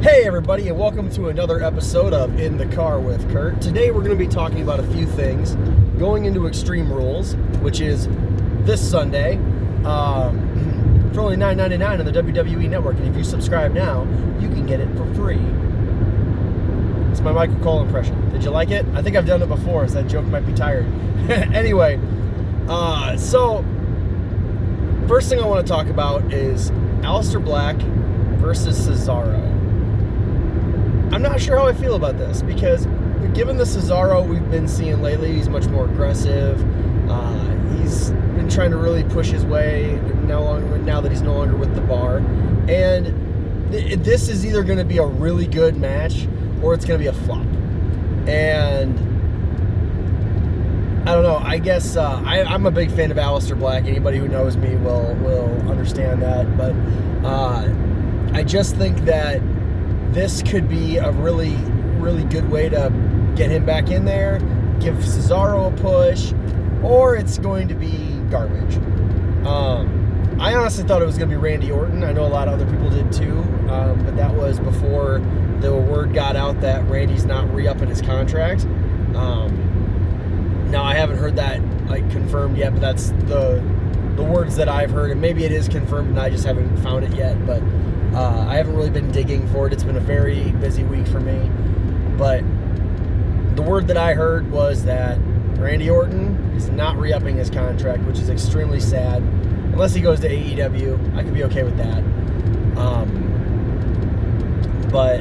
Hey everybody, and welcome to another episode of In the Car with Kurt. Today we're going to be talking about a few things going into Extreme Rules, which is this Sunday for only $9.99 on the WWE Network. And if you subscribe now, you can get it for free. It's my Michael Cole impression. Did you like it? I think I've done it before, so that joke might be tired. Anyway, so first thing I want to talk about is Aleister Black versus Cesaro. I'm not sure how I feel about this because given the Cesaro we've been seeing lately, he's much more aggressive. He's been trying to really push his way now that he's no longer with the bar. And this is either going to be a really good match or it's going to be a flop. And I don't know. I guess I'm a big fan of Aleister Black. Anybody who knows me will understand that. But I just think that this could be a really, really good way to get him back in there, give Cesaro a push, or it's going to be garbage. I honestly thought it was going to be Randy Orton. I know a lot of other people did too, but that was before the word got out that Randy's not re-upping his contract. Now, I haven't heard that confirmed yet, but that's the words that I've heard, and maybe it is confirmed and I just haven't found it yet, but I haven't really been digging for it. It's been a very busy week for me. But the word that I heard was that Randy Orton is not re-upping his contract, which is extremely sad. Unless he goes to AEW, I could be okay with that. But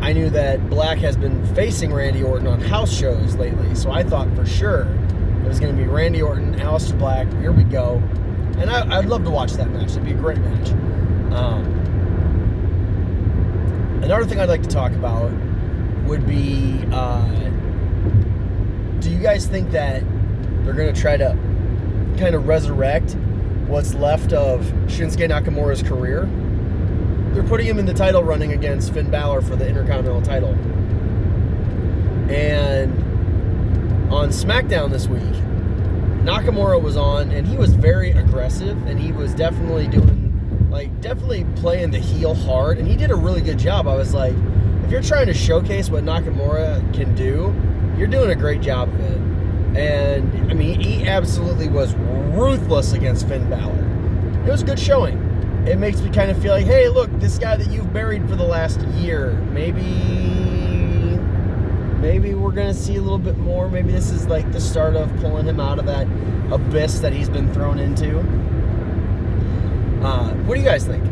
I knew that Black has been facing Randy Orton on house shows lately, so I thought for sure it was going to be Randy Orton, Aleister Black. Here we go. And I'd love to watch that match. It'd be a great match. Another thing I'd like to talk about would be, do you guys think that they're going to try to kind of resurrect what's left of Shinsuke Nakamura's career? They're putting him in the title running against Finn Balor for the Intercontinental title. And on SmackDown this week, Nakamura was on, and he was very aggressive, and he was definitely definitely playing the heel hard, and he did a really good job. I was like, if you're trying to showcase what Nakamura can do, you're doing a great job of it. And, I mean, he absolutely was ruthless against Finn Balor. It was a good showing. It makes me kind of feel like, hey, look, this guy that you've buried for the last year, maybe we're going to see a little bit more. Maybe this is like the start of pulling him out of that abyss that he's been thrown into. What do you guys think?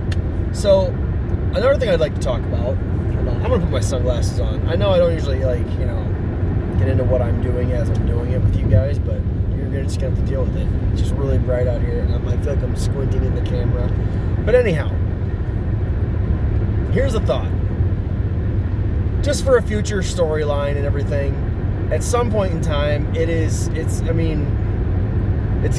So, another thing I'd like to talk about, I'm going to put my sunglasses on. I know I don't usually, get into what I'm doing as I'm doing it with you guys, but you're just going to have to deal with it. It's just really bright out here, and I feel like I'm squinting in the camera. But anyhow, here's a thought. Just for a future storyline and everything, at some point in time, it's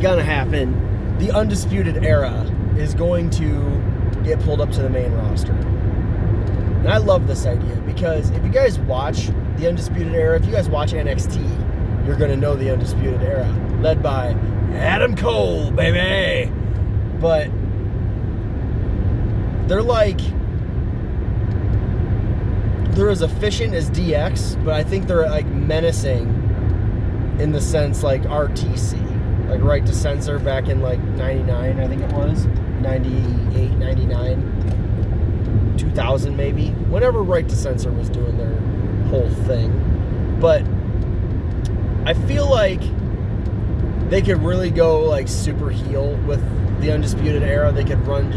gonna happen. The Undisputed Era is going to get pulled up to the main roster. And I love this idea because if you guys watch the Undisputed Era, if you guys watch NXT, you're gonna know the Undisputed Era, led by Adam Cole, baby. But they're as efficient as DX, but I think they're menacing in the sense like RTC, like Right to Censor back in 99, I think it was 98, 99, 2000 maybe, whenever Right to Censor was doing their whole thing. But I feel like they could really go super heel with the Undisputed Era. They could run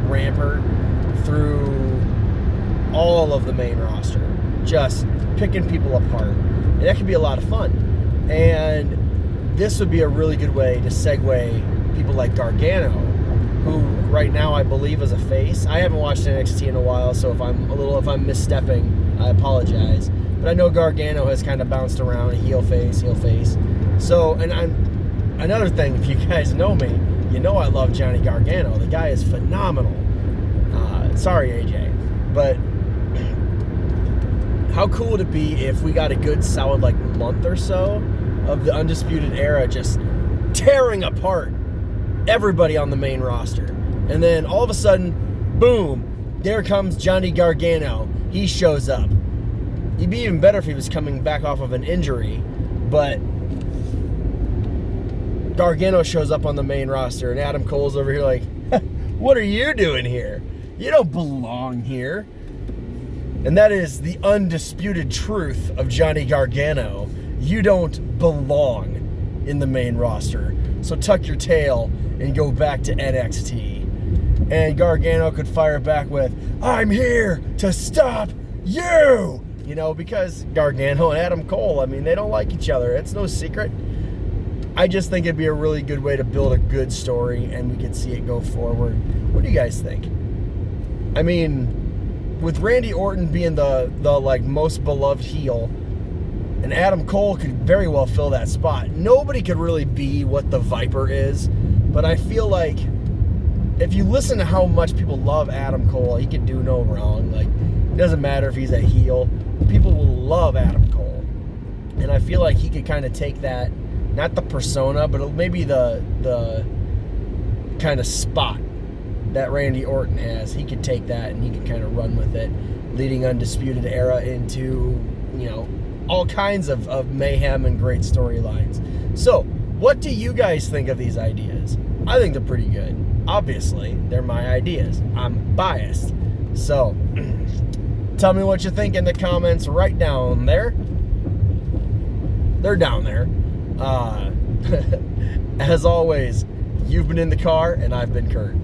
rampant through all of the main roster, just picking people apart. And that could be a lot of fun. And this would be a really good way to segue people like Gargano, who right now I believe is a face. I haven't watched NXT in a while, so if I'm misstepping, I apologize. But I know Gargano has kind of bounced around, heel face. So, and another thing, if you guys know me, you know I love Johnny Gargano. The guy is phenomenal. Sorry, AJ. But how cool would it be if we got a good solid month or so of the Undisputed Era just tearing apart everybody on the main roster, and then all of a sudden, boom, there comes Johnny Gargano. He shows up. It'd be even better if he was coming back off of an injury, but Gargano shows up on the main roster, and Adam Cole's over here like, what are you doing here? You don't belong here. And that is the undisputed truth of Johnny Gargano. You don't belong in the main roster. So tuck your tail and go back to NXT. And Gargano could fire back with, I'm here to stop you! You know, because Gargano and Adam Cole, I mean, they don't like each other. It's no secret. I just think it'd be a really good way to build a good story, and we could see it go forward. What do you guys think? I mean, with Randy Orton being the like most beloved heel, and Adam Cole could very well fill that spot. Nobody could really be what the Viper is, but I feel like if you listen to how much people love Adam Cole, he can do no wrong. Like, it doesn't matter if he's a heel. People will love Adam Cole. And I feel like he could kind of take that, not the persona, but maybe the kind of spot that Randy Orton has. He could take that and he could kind of run with it, leading Undisputed Era into, you know, all kinds of mayhem and great storylines. So, what do you guys think of these ideas? I think they're pretty good. Obviously, they're my ideas. I'm biased. So, tell me what you think in the comments right down there. They're down there. As always, you've been in the car, and I've been Kurt.